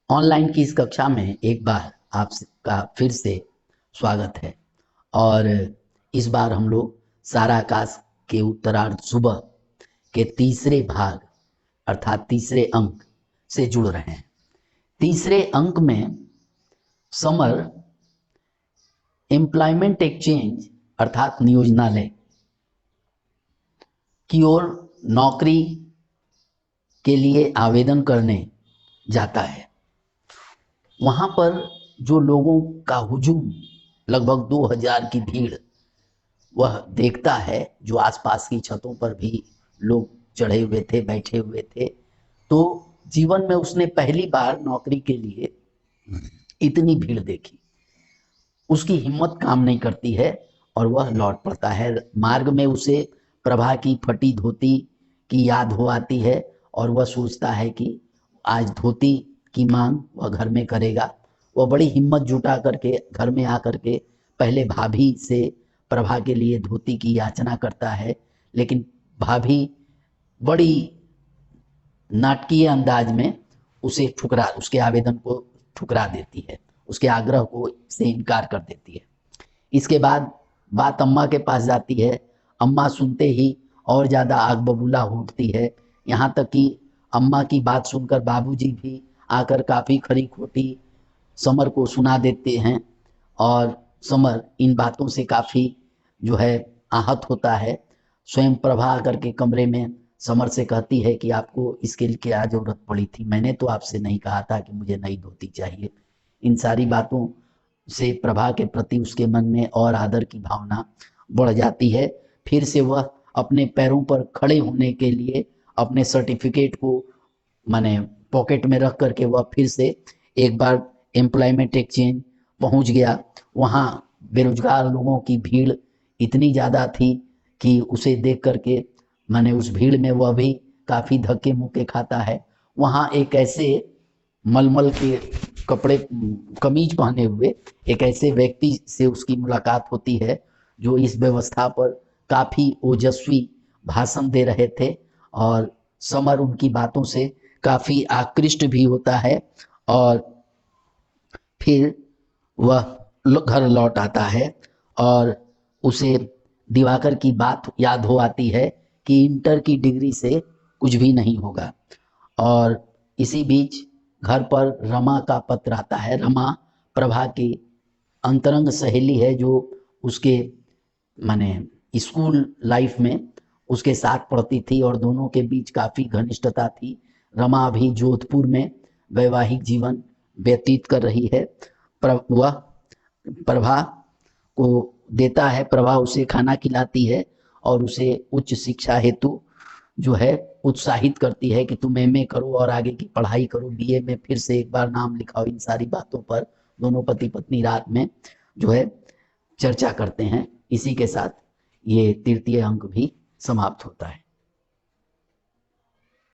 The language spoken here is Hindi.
ऑनलाइन की इस कक्षा में एक बार आपका फिर से स्वागत है। और इस बार हम लोग सारा आकाश के उत्तरार्ध सुबह के तीसरे भाग अर्थात तीसरे अंक से जुड़ रहे हैं। तीसरे अंक में समर एम्प्लॉयमेंट एक्सचेंज अर्थात नियोजनालय की ओर नौकरी के लिए आवेदन करने जाता है। वहाँ पर जो लोगों का हुजूम, लगभग 2000 की भीड़, वह देखता है। जो आसपास की छतों पर भी लोग चढ़े हुए थे, बैठे हुए थे। तो जीवन में उसने पहली बार नौकरी के लिए इतनी भीड़ देखी। उसकी हिम्मत काम नहीं करती है और वह लौट पड़ता है। मार्ग में उसे प्रभा की फटी धोती की याद हो आती है और वह सोचता है कि आज धोती की मांग वह घर में करेगा। वह बड़ी हिम्मत जुटा करके घर में आकर के पहले भाभी से प्रभा के लिए धोती की याचना करता है, लेकिन भाभी बड़ी नाटकीय अंदाज में उसके आवेदन को ठुकरा देती है, उसके आग्रह को से इनकार कर देती है। इसके बाद बात अम्मा के पास जाती है। अम्मा सुनते ही और ज़्यादा आग बबूला हो उठती है। यहाँ तक कि अम्मा की बात सुनकर बाबूजी भी आकर काफ़ी खरी खोटी समर को सुना देते हैं और समर इन बातों से काफ़ी जो है आहत होता है। स्वयं प्रभा आकर के कमरे में समर से कहती है कि आपको इसके लिए क्या जरूरत पड़ी थी, मैंने तो आपसे नहीं कहा था कि मुझे नई धोती चाहिए। इन सारी बातों से प्रभा के प्रति उसके मन में और आदर की भावना बढ़ जाती है। फिर से वह अपने पैरों पर खड़े होने के लिए अपने सर्टिफिकेट को माने पॉकेट में रख करके वह फिर से एक बार एम्प्लॉयमेंट एक्सचेंज पहुंच गया। वहाँ बेरोजगार लोगों की भीड़ इतनी ज़्यादा थी कि उसे देख करके माने उस भीड़ में वह भी काफ़ी धक्के मुक्के खाता है। वहाँ एक ऐसे मलमल के कपड़े कमीज पहने हुए एक ऐसे व्यक्ति से उसकी मुलाकात होती है जो इस व्यवस्था पर काफ़ी ओजस्वी भाषण दे रहे थे और समर उनकी बातों से काफ़ी आकृष्ट भी होता है और फिर वह घर लौट आता है और उसे दिवाकर की बात याद हो आती है कि इंटर की डिग्री से कुछ भी नहीं होगा। और इसी बीच घर पर रमा का पत्र आता है। रमा प्रभा की अंतरंग सहेली है जो उसके माने स्कूल लाइफ में उसके साथ पढ़ती थी और दोनों के बीच काफ़ी घनिष्ठता थी। रमा अभी जोधपुर में वैवाहिक जीवन व्यतीत कर रही है। वह प्रभा को देता है, प्रभा उसे खाना खिलाती है और उसे उच्च शिक्षा हेतु जो है उत्साहित करती है कि तुम एमए करो और आगे की पढ़ाई करो, बीए में फिर से एक बार नाम लिखाओ। इन सारी बातों पर दोनों पति पत्नी रात में जो है चर्चा करते हैं। इसी के साथ ये तृतीय अंक भी समाप्त होता है।